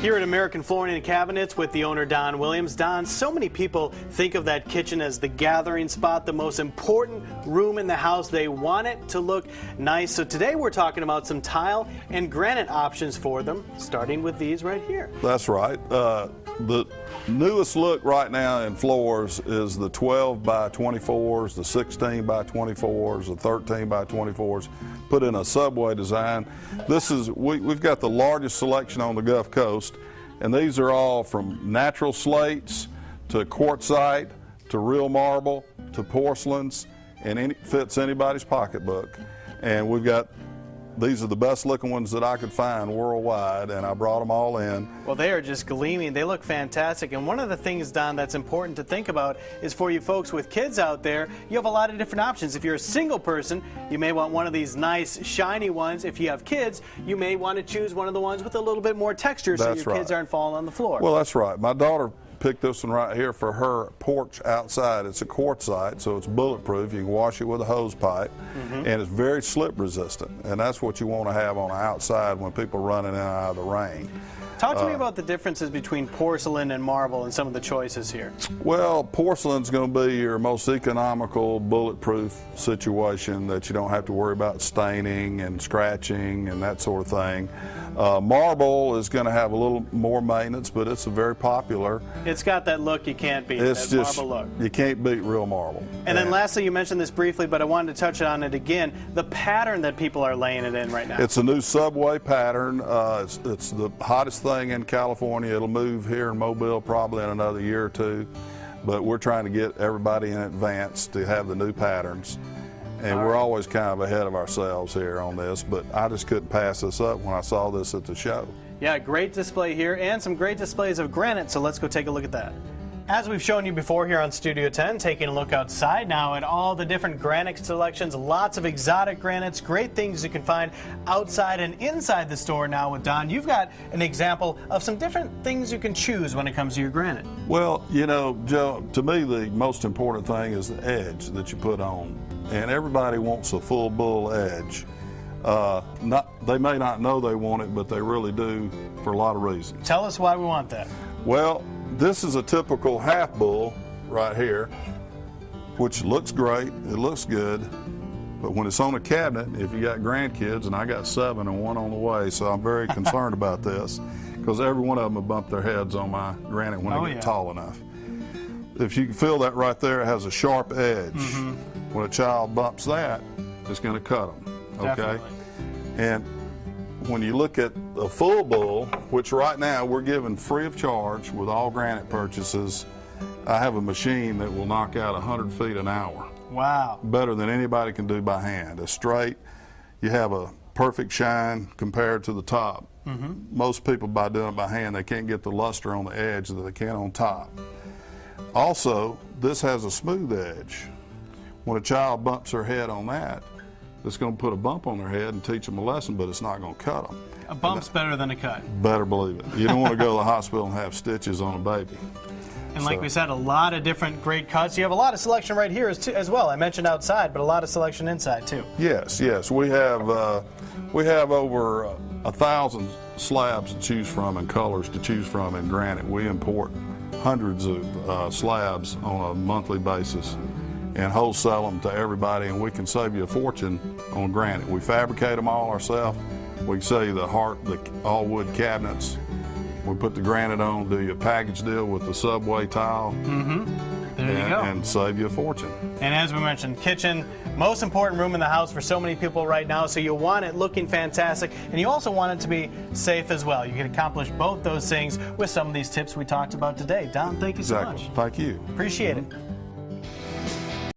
Here at American Flooring and Cabinets with the owner Don Williams. Don, so many people think of that kitchen as the gathering spot, the most important room in the house. They want it to look nice. So today we're talking about some tile and granite options for them, starting with these right here. That's right. The newest look right now in floors is the 12 by 24s, the 16 by 24s, the 13 by 24s, put in a subway design. We've got the largest selection on the Gulf Coast, and these are all from natural slates to quartzite to real marble to porcelains, and it fits anybody's pocketbook. And these are the best looking ones that I could find worldwide, and I brought them all in. Well, they are just gleaming. They look fantastic. And one of the things, Don, that's important to think about is for you folks with kids out there, you have a lot of different options. If you're a single person, you may want one of these nice, shiny ones. If you have kids, you may want to choose one of the ones with a little bit more texture so your kids aren't falling on the floor. Well, that's right. My daughter picked this one right here for her porch outside. It's a quartzite, so it's bulletproof. You can wash it with a hose pipe, and it's very slip resistant. And that's what you want to have on the outside when people are running in and out of the rain. Talk to me about the differences between porcelain and marble and some of the choices here. Well, porcelain's going to be your most economical, bulletproof situation that you don't have to worry about staining and scratching and that sort of thing. Marble is going to have a little more maintenance, but it's a very popular. It's got that look you can't beat, that marble look. You can't beat real marble. And then lastly, you mentioned this briefly, but I wanted to touch on it again, the pattern that people are laying it in right now. It's a new subway pattern. It's the hottest thing in California. It'll move here in Mobile probably in another year or two, but we're trying to get everybody in advance to have the new patterns. And we're always kind of ahead of ourselves here on this, but I just couldn't pass this up when I saw this at the show. Yeah, great display here and some great displays of granite, so let's go take a look at that. As we've shown you before here on Studio 10, taking a look outside now at all the different granite selections, lots of exotic granites, great things you can find outside and inside the store now with Don. You've got an example of some different things you can choose when it comes to your granite. Well, you know, Joe, to me the most important thing is the edge that you put on. And everybody wants a full bull edge. They may not know they want it, but they really do for a lot of reasons. Tell us why we want that. Well, this is a typical half bull right here, which looks great, it looks good, but when it's on a cabinet, if you got grandkids, and I got 7 and 1 on the way, so I'm very concerned about this, because every one of them will bump their heads on my granite when they get tall enough. If you can feel that right there, it has a sharp edge. When a child bumps that, it's going to cut them, okay? Definitely. And when you look at the full bull, which right now we're giving free of charge with all granite purchases, I have a machine that will knock out 100 feet an hour. Wow. Better than anybody can do by hand. It's straight, you have a perfect shine compared to the top. Most people, by doing it by hand, they can't get the luster on the edge that they can on top. Also, this has a smooth edge. When a child bumps their head on that, it's going to put a bump on their head and teach them a lesson, but it's not going to cut them. A bump's better than a cut. Better believe it. You don't want to go to the hospital and have stitches on a baby. And like we said, a lot of different great cuts. You have a lot of selection right here as well. I mentioned outside, but a lot of selection inside too. Yes, yes. We have over 1,000 slabs to choose from and colors to choose from in granite. We import hundreds of slabs on a monthly basis and wholesale them to everybody, and we can save you a fortune on granite. We fabricate them all ourselves. We can sell you the all wood cabinets. We put the granite on, do you a package deal with the subway tile. There you go. And save you a fortune. And as we mentioned, kitchen, most important room in the house for so many people right now, so you want it looking fantastic, and you also want it to be safe as well. You can accomplish both those things with some of these tips we talked about today. Don, thank you so much. Thank you. Appreciate it.